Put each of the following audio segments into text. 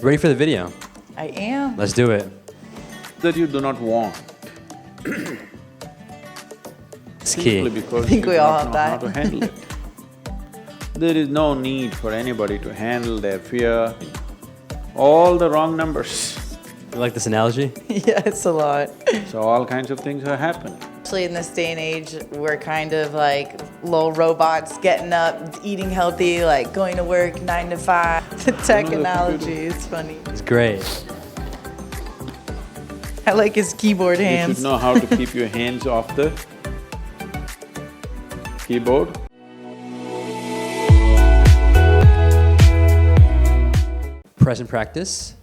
Ready for the video? I am. Let's do it. That you do not want. It's key. Simply because I think you we do all not have know how that. to handle it. There is no need for anybody to handle their fear. All the wrong numbers. You like this analogy? Yeah, it's a lot. So all kinds of things are happening. Especially in this day and age, we're kind of like little robots getting up, eating healthy, like going to work 9 to 5. The tech You know the analogy is funny. It's great. I like his keyboard You hands. should know how to keep your hands off the keyboard. Present practice.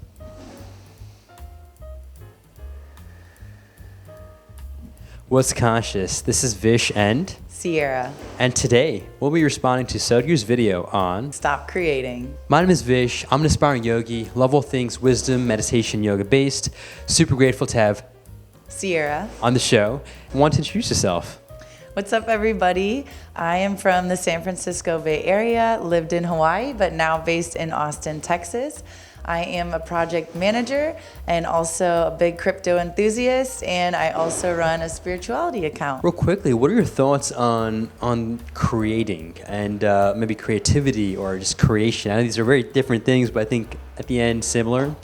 What's conscious? This is Vish and Sierra, today we'll be responding to Sadhguru's video on stop creating. My name is Vish. I'm an aspiring yogi, love all things wisdom, meditation, yoga based. Super grateful to have Sierra. on the show. Want to introduce yourself? What's up, everybody? I am from the San Francisco Bay Area, lived in Hawaii, but now based in Austin, Texas. I am a project manager and also a big crypto enthusiast, and I also run a spirituality account. Real quickly, what are your thoughts on creating and maybe creativity or just creation? I know these are very different things, but I think at the end similar.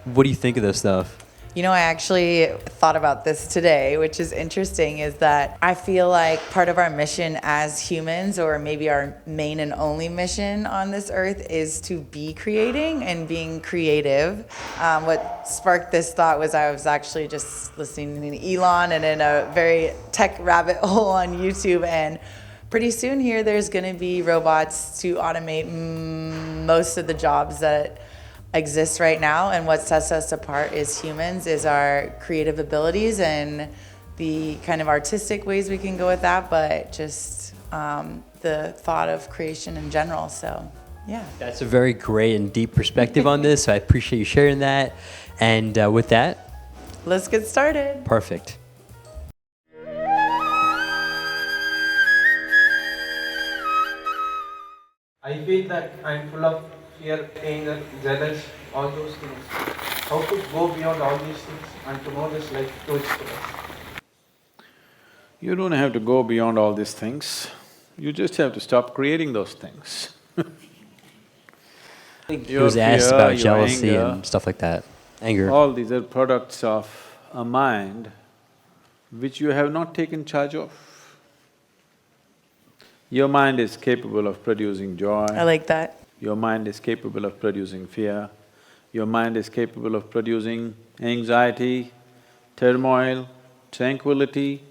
What do you think of this stuff? You know, I actually thought about this today, which is interesting, is that I feel like part of our mission as humans, or maybe our main and only mission on this earth, is to be creating and being creative. What sparked this thought was I was actually just listening to Elon and in a very tech rabbit hole on YouTube, and pretty soon here there's gonna be robots to automate most of the jobs that exists right now, and what sets us apart as humans is our creative abilities and the kind of artistic ways we can go with that, but just the thought of creation in general. So yeah, That's a very great and deep perspective on this, so I appreciate you sharing that. And with that, let's get started. perfect. I feel that I'm full of fear, anger, jealous, all those things. How to go beyond all these things and to know this life to its fullest? You don't have to go beyond all these things. You just have to stop creating those things. He was asked fear, about your jealousy anger, and stuff like that. Anger. all these are products of a mind which you have not taken charge of. Your mind is capable of producing joy. I like that. Your mind is capable of producing fear. Your mind is capable of producing anxiety, turmoil, tranquility,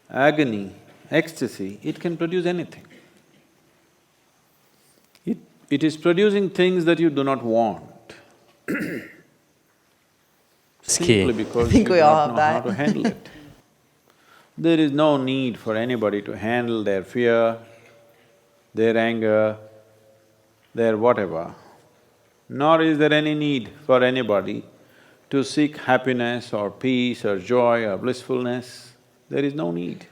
agony, ecstasy. It can produce anything. It is producing things that you do not want. It's key. Simply because I think you we do all not have know how that. to handle it. There is no need for anybody to handle their fear, their anger, their whatever. Nor is there any need for anybody to seek happiness or peace or joy or blissfulness. There is no need.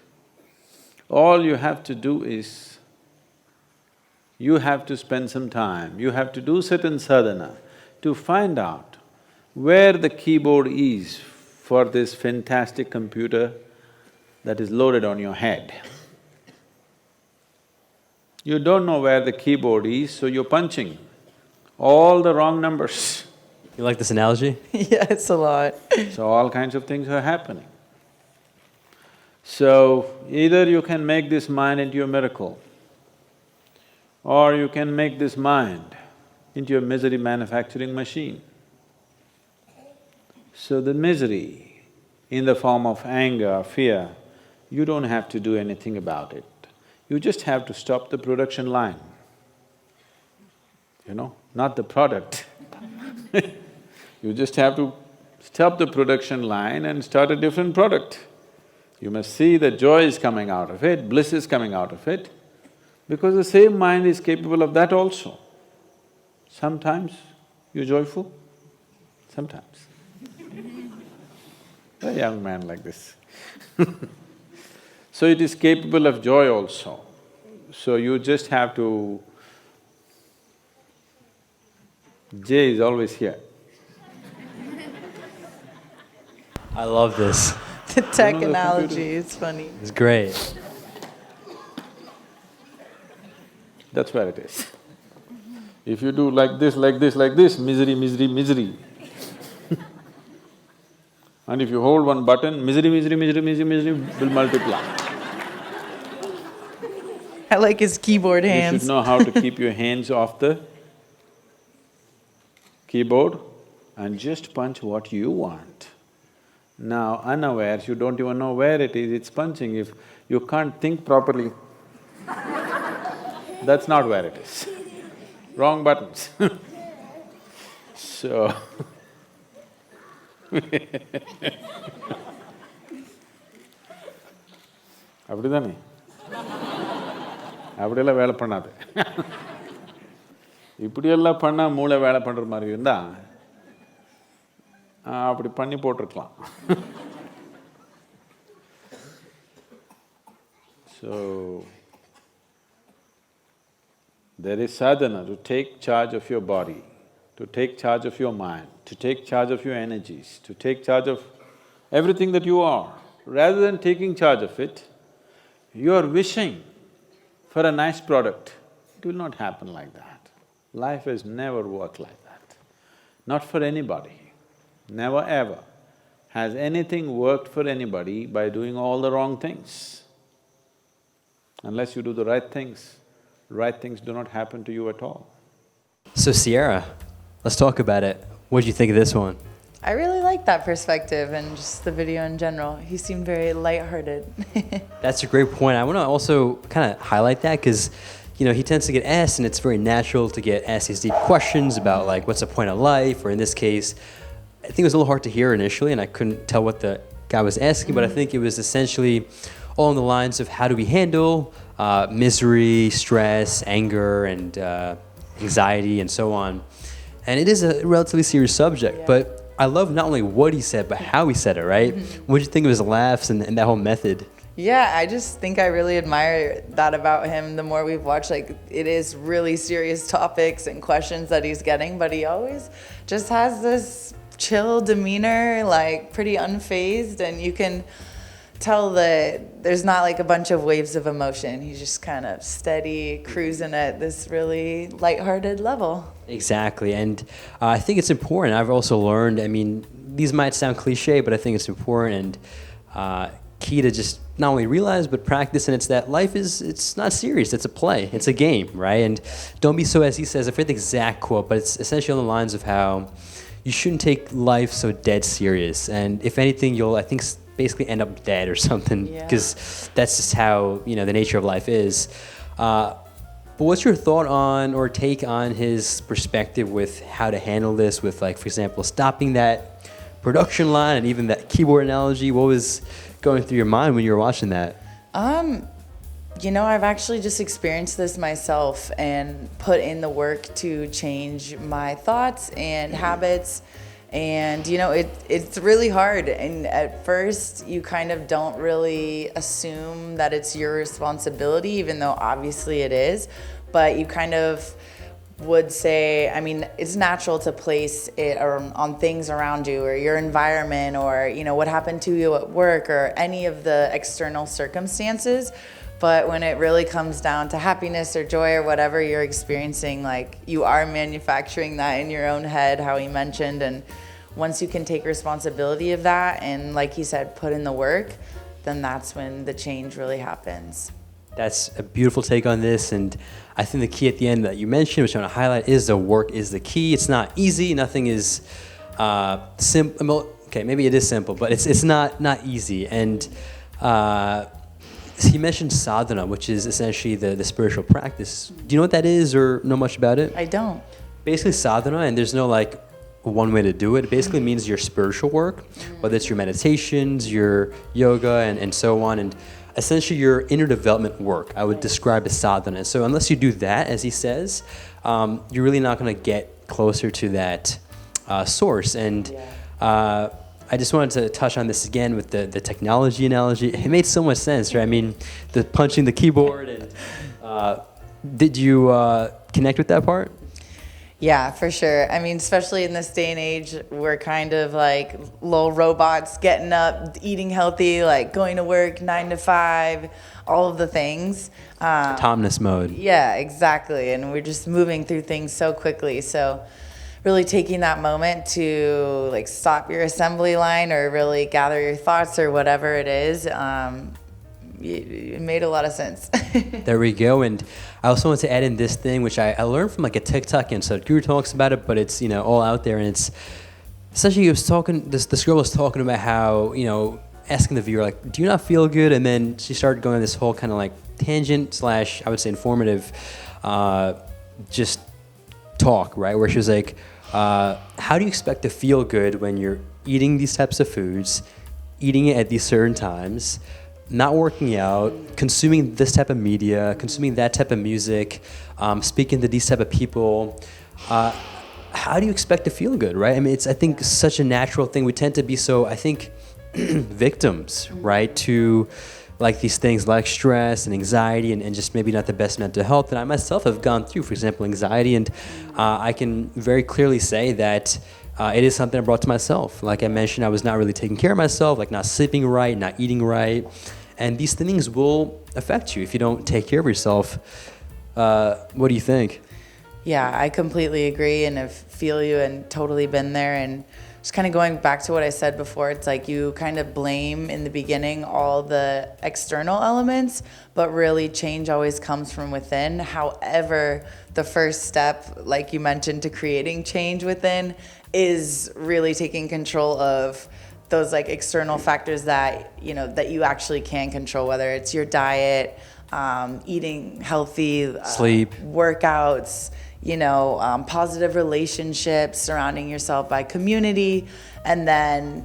All you have to do is, you have to spend some time, you have to do certain sadhana to find out where the keyboard is for this fantastic computer that is loaded on your head. You don't know where the keyboard is, so you're punching all the wrong numbers. You like this analogy? Yeah, it's a lot. So all kinds of things are happening. So either you can make this mind into a miracle, or you can make this mind into a misery manufacturing machine. So the misery in the form of anger, fear, you don't have to do anything about it. You just have to stop the production line, you know, not the product. You just have to stop the production line and start a different product. You must see that joy is coming out of it, bliss is coming out of it, because the same mind is capable of that also. Sometimes you're joyful, sometimes. A young man like this. So it is capable of joy also. So you just have to… J is always here. I love this. The tech You know the analogy computer? is funny. It's great. That's where it is. If you do like this, like this, like this, misery, misery, misery. And if you hold one button, misery, misery, misery, misery, misery will multiply. I like his keyboard You hands. should know how to keep your hands off the keyboard and just punch what you want. Now, unawares, you don't even know where it is, it's punching. If you can't think properly, that's not where it is. Wrong buttons. So அப்படிதானே? அப்படியெல்லாம் வேலை பண்ணாது. இப்படியெல்லாம் பண்ணா மூளை வேலை பண்ற மாதிரி இருந்தா அப்படி பண்ணி போட்டிருக்கலாம். So there is sadhana to take charge of your body, to take charge of your mind, to take charge of your energies, to take charge of everything that you are. Rather than taking charge of it, you are wishing for a nice product. It will not happen like that. Life has never worked like that. Not for anybody. Never ever has anything worked for anybody by doing all the wrong things. Unless you do the right things do not happen to you at all. So Sierra, let's talk about it. What did you think of this one? I really like that perspective and just the video in general. He seemed very lighthearted. That's a great point. I want to also kind of highlight that because, you know, he tends to get asked, and it's very natural to get asked these deep questions about like, what's the point of life? Or in this case, I think it was a little hard to hear initially, and I couldn't tell what the guy was asking, but I think it was essentially along the lines of how do we handle misery, stress, anger, and anxiety, and so on. And it is a relatively serious subject, but I love not only what he said, but how he said it, right? What did you think of his laughs and that whole method? Yeah, I just think I really admire that about him. The more we've watched, like, it is really serious topics and questions that he's getting, but he always just has this chill demeanor, like pretty unfazed, and you can tell that there's not like a bunch of waves of emotion. He's just kind of steady, cruising at this really lighthearted level. Exactly, and I think it's important. I've also learned, I mean, these might sound cliche, but I think it's important and key to just not only realize, but practice, and it's that life it's not serious, it's a play, it's a game, right? And don't be so, as he says, I forget the exact quote, but it's essentially on the lines of how you shouldn't take life so dead serious, and if anything, you'll, I think, basically end up dead or something, because that's just how, you know, the nature of life is. But what's your thought on or take on his perspective with how to handle this with, like, for example, stopping that production line and even that keyboard analogy? What was going through your mind when you were watching that? You know, I've actually just experienced this myself and put in the work to change my thoughts and habits. And, you know, it's really hard. And at first, you kind of don't really assume that it's your responsibility, even though obviously it is. But you kind of would say, I mean, it's natural to place it on things around you or your environment or, you know, what happened to you at work or any of the external circumstances. But when it really comes down to happiness or joy or whatever you're experiencing, like, you are manufacturing that in your own head, how he mentioned. And once you can take responsibility of that and, like he said, put in the work, then that's when the change really happens. That's a beautiful take on this, and I think the key at the end that you mentioned, which I want to highlight, is the work is the key. It's not easy. Nothing is simple. Okay, maybe it is simple, but it's not easy. And he mentioned sadhana, which is essentially the spiritual practice. Do you know what that is or know much about it? I don't. Basically sadhana, and there's no like one way to do it. It basically means your spiritual work, whether it's your meditations, your yoga, and so on, and essentially your inner development work. I would describe as sadhana. So unless you do that, as he says, you're really not going to get closer to that source. And I just wanted to touch on this again with the technology analogy. It made so much sense, right? I mean, the punching the keyboard, and did you connect with that part? Yeah, for sure. I mean, especially in this day and age, we're kind of like little robots getting up, eating healthy, like going to work 9 to 5, all of the things. Autonomous mode. Yeah, exactly. And we're just moving through things so quickly. So really taking that moment to like stop your assembly line or really gather your thoughts or whatever it is, it made a lot of sense. There we go. And I also want to add in this thing, which I learned from like a TikTok, and Sadhguru talks about it, but it's, all out there. And it's essentially, this girl was talking about how, asking the viewer, like, do you not feel good? And then she started going on this whole kind of like tangent / I would say informative, just talk, right? Where she was like, how do you expect to feel good when you're eating these types of foods, eating it at these certain times, not working out, consuming this type of media, consuming that type of music, speaking to these type of people? How do you expect to feel good, right? I mean, it's, I think, such a natural thing. We tend to be so, I think, victims, right, to like these things like stress and anxiety and just maybe not the best mental health that I myself have gone through, for example, anxiety. And I can very clearly say that it is something I brought to myself. Like I mentioned, I was not really taking care of myself, like not sleeping right, not eating right. And these things will affect you if you don't take care of yourself. What do you think? Yeah, I completely agree and I feel you and totally been there. And just kind of going back to what I said before, it's like you kind of blame in the beginning all the external elements, but really change always comes from within. However, the first step, like you mentioned, to creating change within is really taking control of those like external factors that you actually can control, whether it's your diet, eating healthy, sleep, workouts, positive relationships, surrounding yourself by community, and then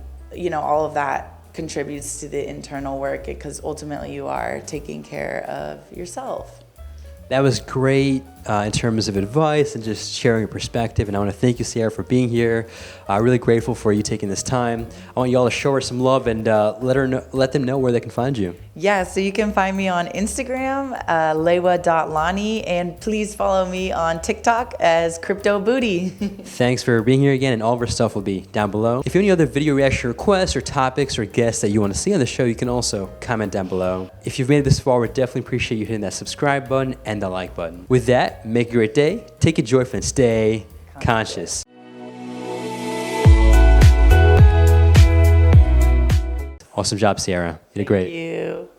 all of that contributes to the internal work because ultimately you are taking care of yourself. That was great in terms of advice and just sharing your perspective. And I want to thank you, Sierra, for being here. Really grateful for you taking this time. I want you all to show her some love and let them know where they can find you. Yeah, so you can find me on Instagram, lewa.lani, and please follow me on TikTok as Crypto Booty. Thanks for being here again, and all of our stuff will be down below. If you have any other video reaction requests or topics or guests that you want to see on the show, you can also comment down below. If you've made it this far, we definitely appreciate you hitting that subscribe button and the like button. With that, make a great day, take it joyful, and stay conscious. Awesome job, Sierra. You did great. Thank you.